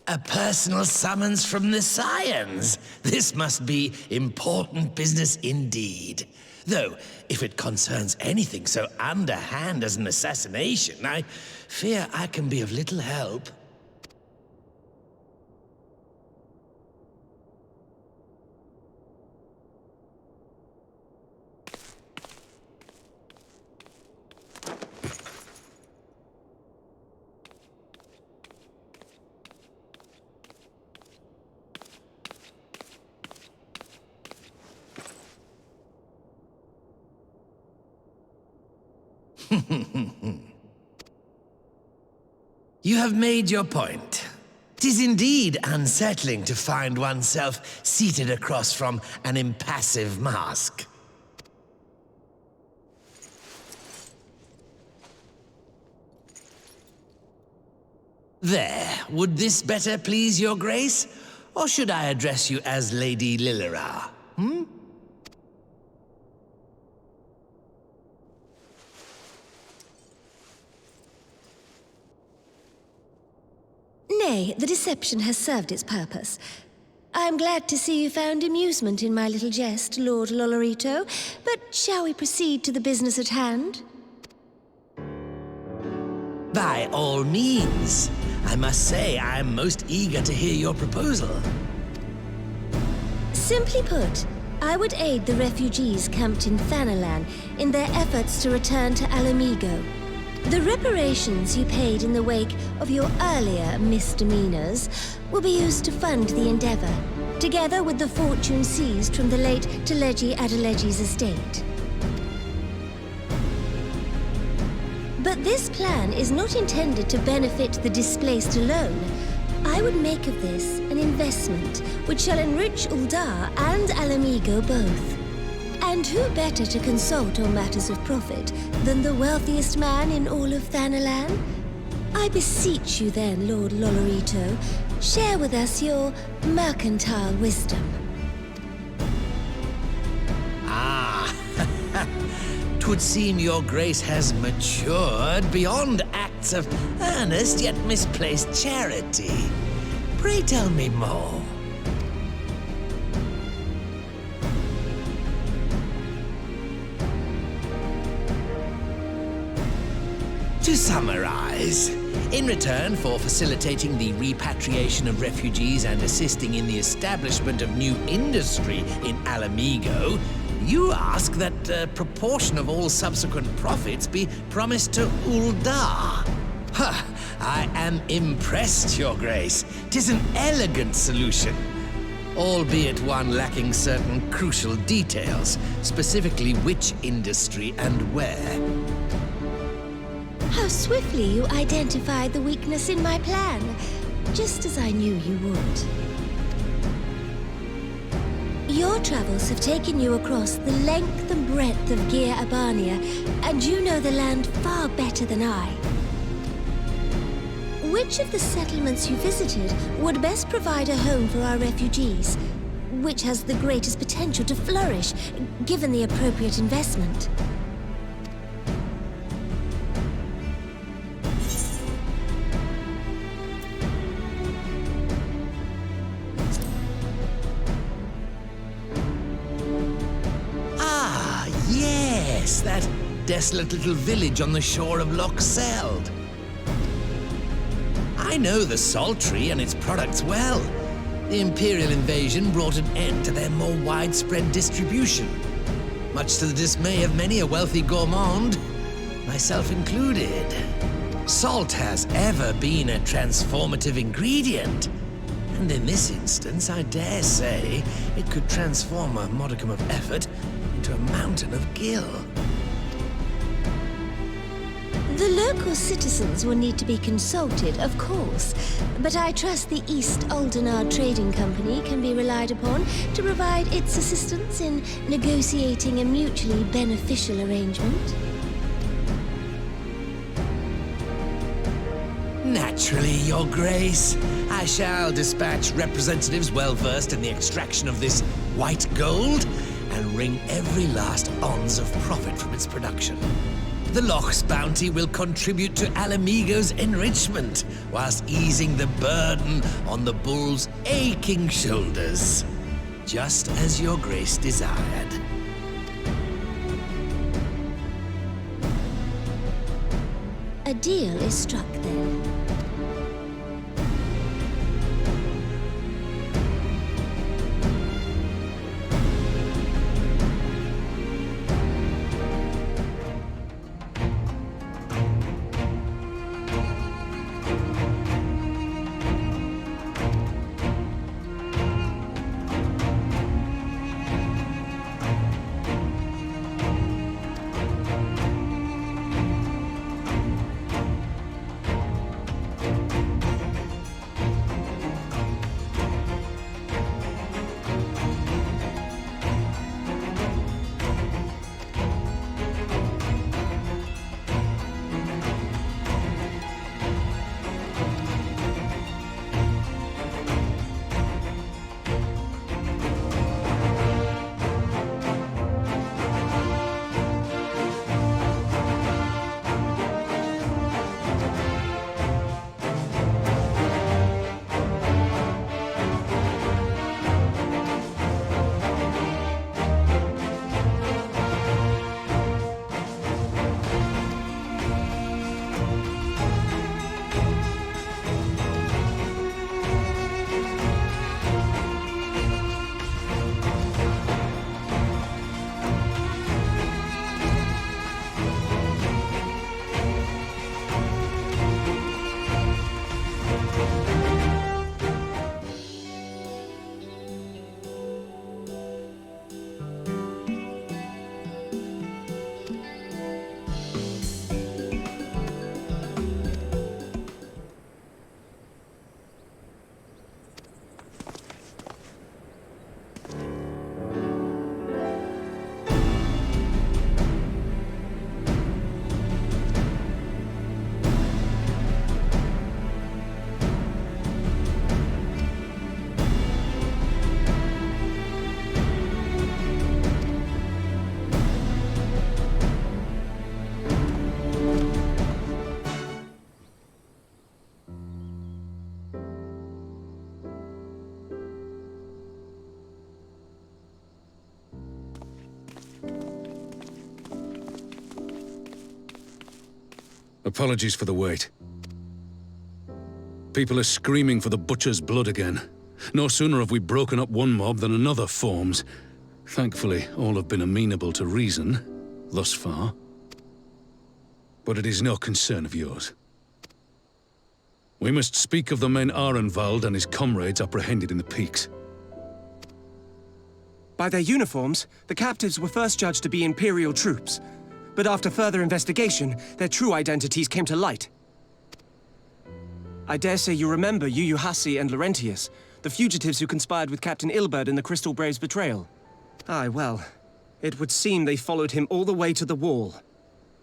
A personal summons from the Scions. This must be important business indeed. Though, if it concerns anything so underhand as an assassination, I fear I can be of little help. You have made your point. 'Tis indeed unsettling to find oneself seated across from an impassive mask. There, would this better please your grace? Or should I address you as Lady Lilira? Nay, the deception has served its purpose. I am glad to see you found amusement in my little jest, Lord Lolorito, but shall we proceed to the business at hand? By all means. I must say I am most eager to hear your proposal. Simply put, I would aid the refugees camped in Thanalan in their efforts to return to Alamigo. The reparations you paid in the wake of your earlier misdemeanors will be used to fund the endeavor, together with the fortune seized from the late Teleji Adeleji's estate. But this plan is not intended to benefit the displaced alone. I would make of this an investment which shall enrich Uldar and Alamigo both. And who better to consult on matters of profit than the wealthiest man in all of Thanalan? I beseech you then, Lord Lolorito, share with us your mercantile wisdom. Ah, 'twould seem your grace has matured beyond acts of earnest yet misplaced charity. Pray tell me more. To summarize, in return for facilitating the repatriation of refugees and assisting in the establishment of new industry in Alamigo, you ask that a proportion of all subsequent profits be promised to Uldar. Ha! I am impressed, Your Grace. 'Tis an elegant solution, albeit one lacking certain crucial details, specifically which industry and where. How swiftly you identified the weakness in my plan, just as I knew you would. Your travels have taken you across the length and breadth of Gir Abania, and you know the land far better than I. Which of the settlements you visited would best provide a home for our refugees? Which has the greatest potential to flourish, given the appropriate investment? That desolate little village on the shore of Loch Seld. I know the Saltry and its products well. The Imperial invasion brought an end to their more widespread distribution, much to the dismay of many a wealthy gourmand, myself included. Salt has ever been a transformative ingredient, and in this instance, I dare say, it could transform a modicum of effort into a mountain of gill. The local citizens will need to be consulted, of course, but I trust the East Aldenard Trading Company can be relied upon to provide its assistance in negotiating a mutually beneficial arrangement. Naturally, Your Grace. I shall dispatch representatives well-versed in the extraction of this white gold and wring every last ounce of profit from its production. The Loch's bounty will contribute to Alamigo's enrichment, whilst easing the burden on the bull's aching shoulders. Just as your grace desired. A deal is struck then. Apologies for the wait. People are screaming for the butcher's blood again. No sooner have we broken up one mob than another forms. Thankfully, all have been amenable to reason, thus far. But it is no concern of yours. We must speak of the men Arenvald and his comrades apprehended in the peaks. By their uniforms, the captives were first judged to be Imperial troops. But after further investigation, their true identities came to light. I dare say you remember Yuyuhasi and Laurentius, the fugitives who conspired with Captain Ilberd in the Crystal Brave's betrayal. Aye, well, it would seem they followed him all the way to the wall.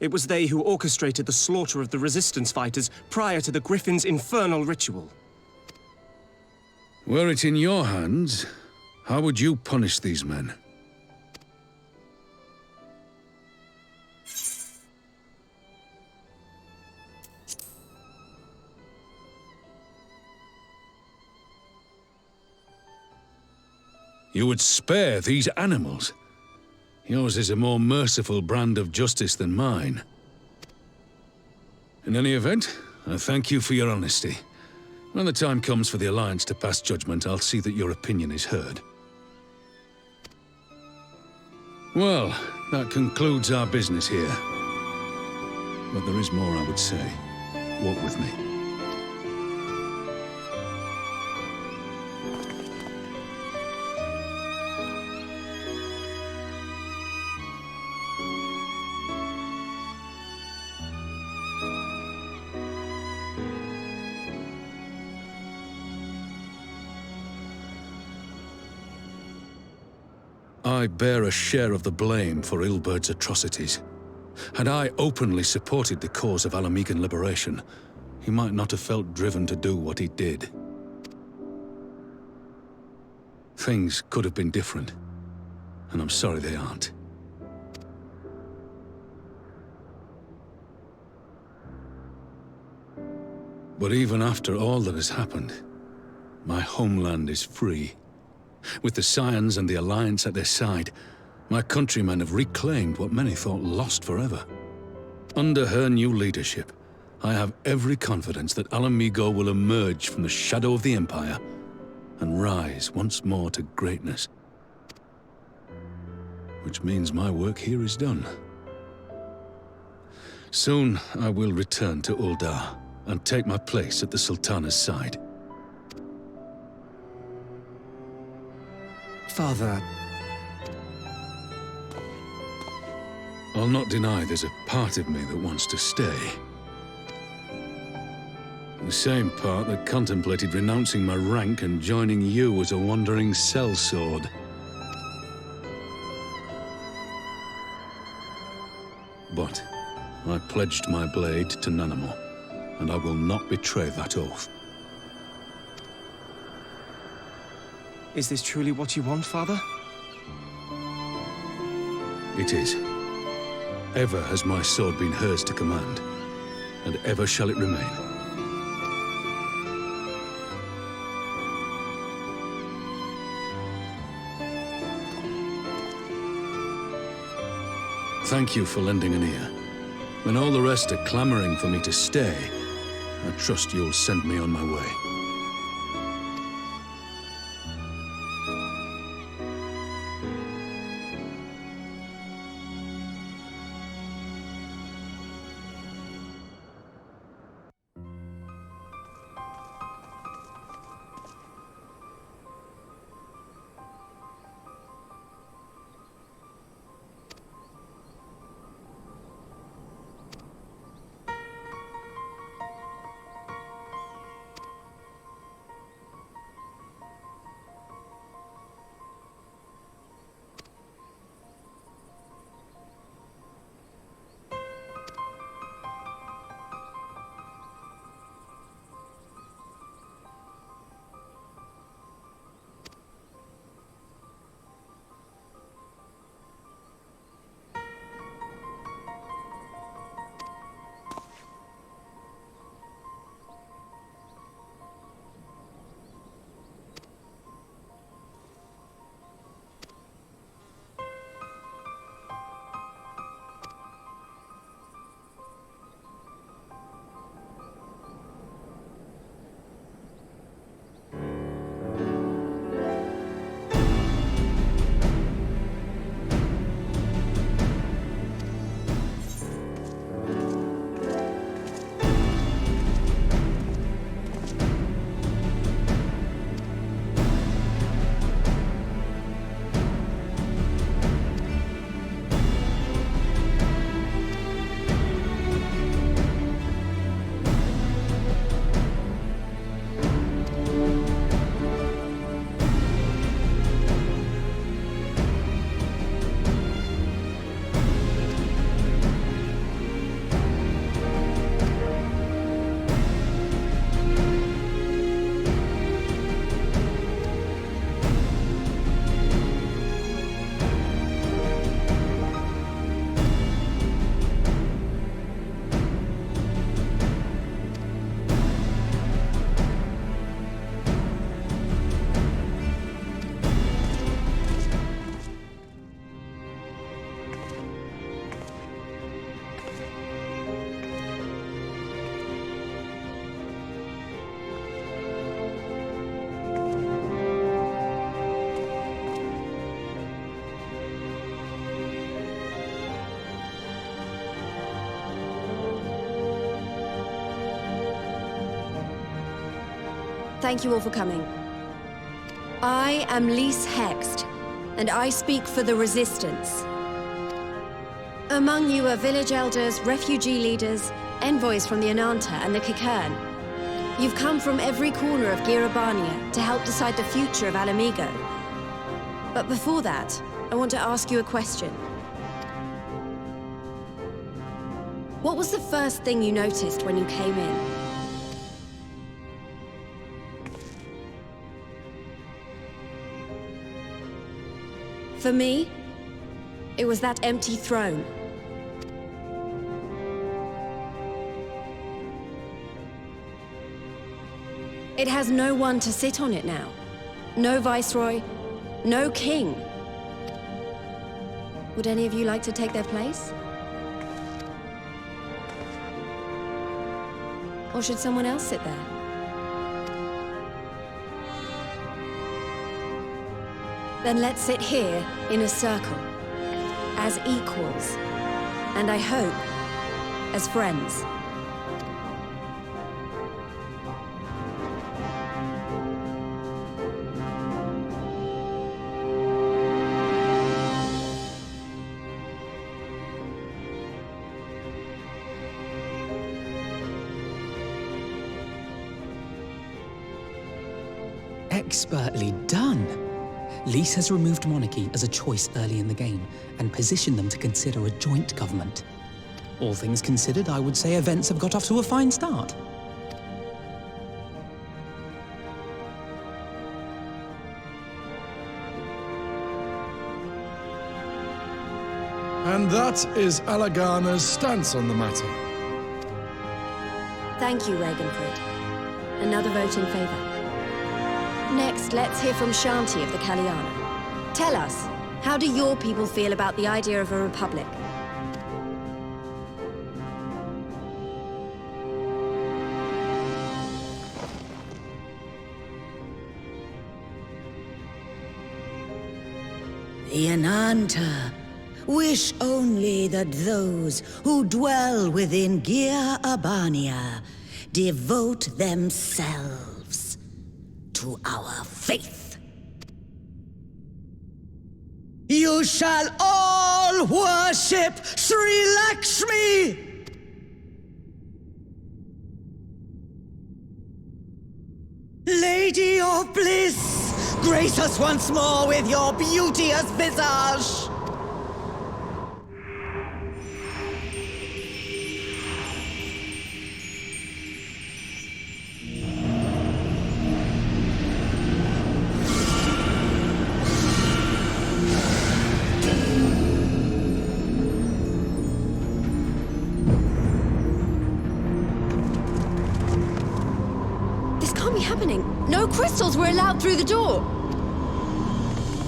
It was they who orchestrated the slaughter of the Resistance fighters prior to the Griffin's infernal ritual. Were it in your hands, how would you punish these men? You would spare these animals? Yours is a more merciful brand of justice than mine. In any event, I thank you for your honesty. When the time comes for the Alliance to pass judgment, I'll see that your opinion is heard. Well, that concludes our business here. But there is more I would say. Walk with me. I bear a share of the blame for Ilberd's atrocities. Had I openly supported the cause of Alamigan liberation, he might not have felt driven to do what he did. Things could have been different, and I'm sorry they aren't. But even after all that has happened, my homeland is free. With the Scions and the Alliance at their side, my countrymen have reclaimed what many thought lost forever. Under her new leadership, I have every confidence that Alamigo will emerge from the shadow of the Empire and rise once more to greatness. Which means my work here is done. Soon, I will return to Uldar and take my place at the Sultana's side. Father... I'll not deny there's a part of me that wants to stay. The same part that contemplated renouncing my rank and joining you as a wandering sellsword. But I pledged my blade to Nanamo, and I will not betray that oath. Is this truly what you want, Father? It is. Ever has my sword been hers to command, and ever shall it remain. Thank you for lending an ear. When all the rest are clamoring for me to stay, I trust you'll send me on my way. Thank you all for coming. I am Lise Hext, and I speak for the Resistance. Among you are village elders, refugee leaders, envoys from the Ananta and the Kikern. You've come from every corner of Girabania to help decide the future of Alamigo. But before that, I want to ask you a question. What was the first thing you noticed when you came in? For me, it was that empty throne. It has no one to sit on it now. No viceroy, no king. Would any of you like to take their place? Or should someone else sit there? Then let's sit here in a circle, as equals, and I hope, as friends. Expertly done. Lys has removed monarchy as a choice early in the game, and positioned them to consider a joint government. All things considered, I would say events have got off to a fine start. And that is Alagana's stance on the matter. Thank you, Ragenfrid. Another vote in favor. Next, let's hear from Shanti of the Kalyana. Tell us, how do your people feel about the idea of a republic? The Ananta wish only that those who dwell within Gir Abania devote themselves to our faith. You shall all worship Sri Lakshmi! Lady of Bliss, grace us once more with your beauteous visage! No crystals were allowed through the door!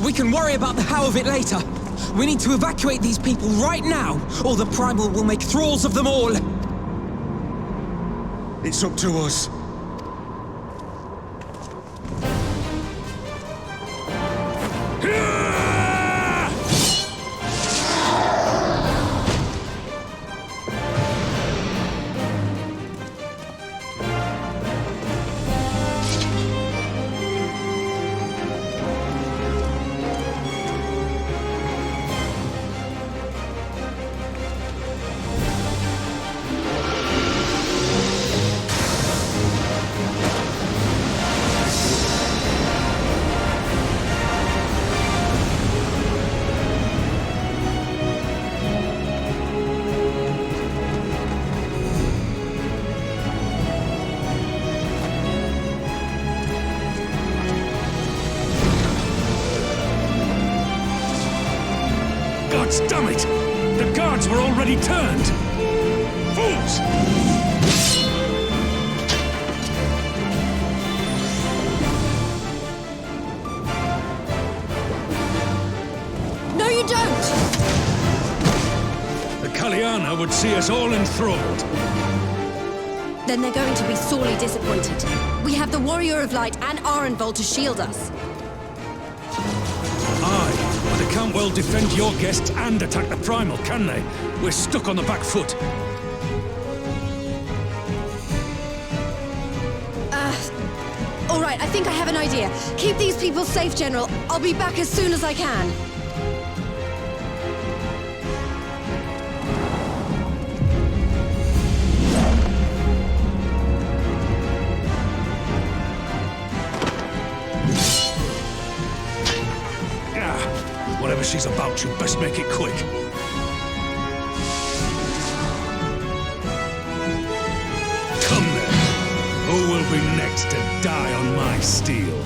We can worry about the how of it later. We need to evacuate these people right now, or the Primal will make thralls of them all! It's up to us. Damn it! The guards were already turned! Fools! No, you don't! The Kalyana would see us all enthralled. Then they're going to be sorely disappointed. We have the Warrior of Light and Arenvald to shield us. Aye, but they can't well defend your guests and attack the Primal, can they? We're stuck on the back foot. All right, I think I have an idea. Keep these people safe, General. I'll be back as soon as I can. Whatever she's about, you best make it quick. Come then. Who will be next to die on my steel?